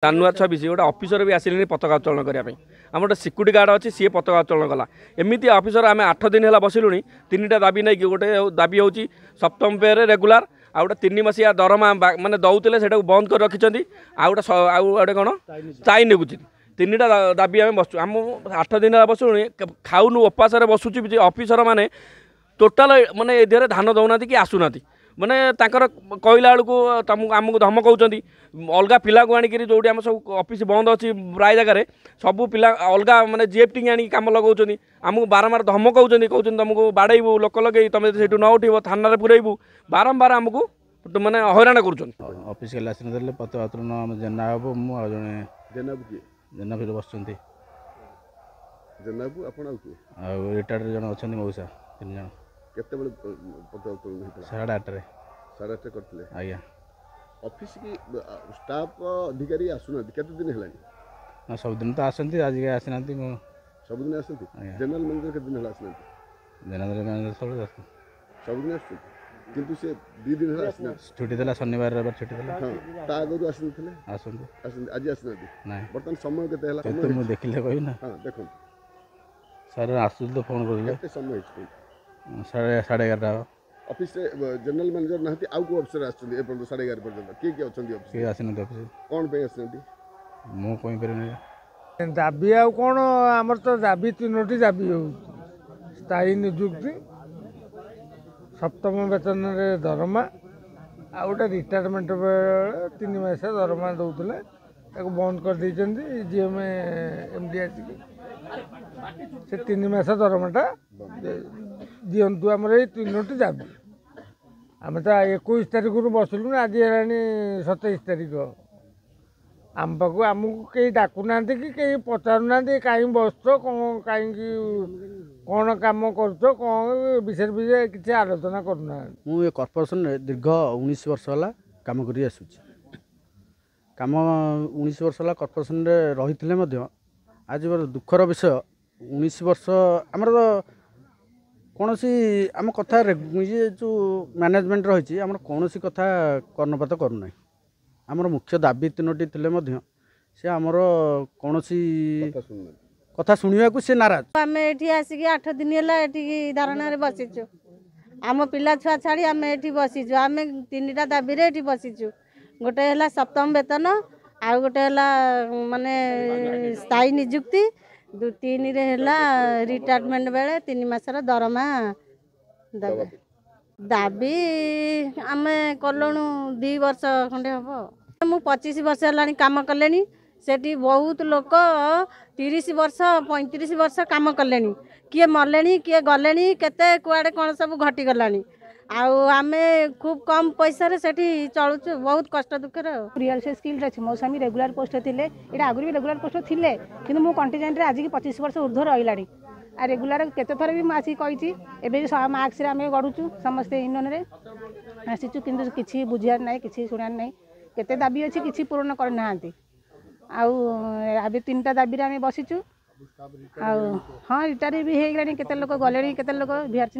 ଜାନୁଆରୀ 26 गोटे अफिसर भी आसिले पताका उत्तोलन करने आम गोटे सिक्यूरीटी गार्ड अच्छी सी पताका उत्तोलन कला एमती अफिसर आम 8 दिन है बसिलुणी 3टा दाबी नहीं कि गोटे दाबी हूँ सप्तम पे रेगुलार आ गोटे 3 मसीहा दरमा माने दौले से बंद कर रखिंट आउटे कौन चाई नेगुच 3टा दाबी आम बसु आम 8 दिन है बसुणी खाऊनु उपास बसुची अफिसर मैंने टोटाल माने ए धान दौना कि आसुना माने कहला बेलू आमको धमकाऊँ अलग पिला को आणिक जो आम सब ऑफिस बंद अच्छी प्राय जगह सबू पिला अलग माने जीएफटी आनी कम लगाऊँ आमको बारंबार धमकाऊँ कहते तुमको बाड़ेबू लोक लगे तुम से न उठब थाना पुरेबू बारंबार आमको माने हैरान ऑफिस के आसने पत्र जेना बाबू जेना बस रिटायर्ड जन अच्छा मौसा 3 जन केते बेले पत्र उत्तोलन होता 8:30 8:30 करथिले आज्ञा ऑफिस की स्टाफ अधिकारी आसुना केते दिन हेलानी ना सब दिन तो आसंती आज के आसना सब दिन आसंती जनरल मैनेजर केते दिन हेला आसना जनरल मैनेजर सब दिन आसु किंतु से 2 दिन हेला आसना छुट्टी देला शनिवार रविवार छुट्टी देला हां ता आगो आसनथिले आसंती आज आसना नहीं बर्तन समय केते हेला समय मु देखिले कहू ना हां देखो सर आसु तो फोन करले केते समय है 11:30 ऑफिस रे जनरल मैनेजर नहती आउ को अफसर आछन ए पर्यंत 11:30 पर्यंत के अछन ऑफिस के आसन ऑफिस कोन पे आछन मु कोइ परने दाबी आ कोन हमर तो दाबी 3टी दाबी हो स्थायी नियुक्ति सप्तम वेतन रे दरमा आ गोटे रिटायरमेंट 3 मास दरमा दउतले ताको बंद कर दैछन्ती जीएम एमडी आसी से 3 मास दरमाटा दिंतु आम 3टी दाबी आम तो 21 तारीख बसलु आज है 27 तारीख आम पाक आमको कहीं डाकुना कि कहीं पचारूना कहीं बस कहीं कौन कम कर विषय विषय किसी आलोचना करना मुझे कॉर्पोरेशन दीर्घ 19 वर्ष है कम कर कम 19 वर्ष है कॉर्पोरेशन रही आज दुखर विषय 19 वर्ष आमर तो कौन सी आम कथा ये जो मैनेजमेंट रही आम कौन सी कथा कर्णपात करूना आमर मुख्य दाबी 3टी थे से आमर कौन सी कथा शुणा को सी नाराज आम ये आसिक 8 दिन है धारणा बसीचु आम पिला छुआ छाड़ी आम ये बसीचु आम 3टा दाबी ये बसीचु गोटे है सप्तम वेतन आ गोटे है माने स्थायी नियुक्ति 3 रे है रिटायरमेंट बेले 3 मासर दरमा देवे दाबी आम कलुणु 2 वर्ष खंडे हम मु 25 वर्ष है कम कले सेठी बहुत लोक 30 वर्ष 35 वर्ष कम कले किए मले किए गले केते कुआडे कौन सब घटी गलानी आमे खूब कम पैसा रे सेठी चलुछु बहुत कष्ट दुखे रियल से स्किल अच्छे मो स्वामी रेगुलर पोस्ट थे ये आगुरी भी रेगुलर पोस्ट थे कि मो कंटीजेंट रे आज की 25 वर्ष ऊर्ध्व रहा आ रेगुलर केते थर भी आसिक कही एवं मार्क्स आम गढ़ुचु समस्ते यूनियन रे आसीचु कि किसी बुझार ना कि शुणार ना केते दाबी अच्छी किसी पूरण करना आउ 3टा दाबी आम बसीचु हाँ रिटायर भी हो गलानी केते लोक गले केते लोक भिआरसी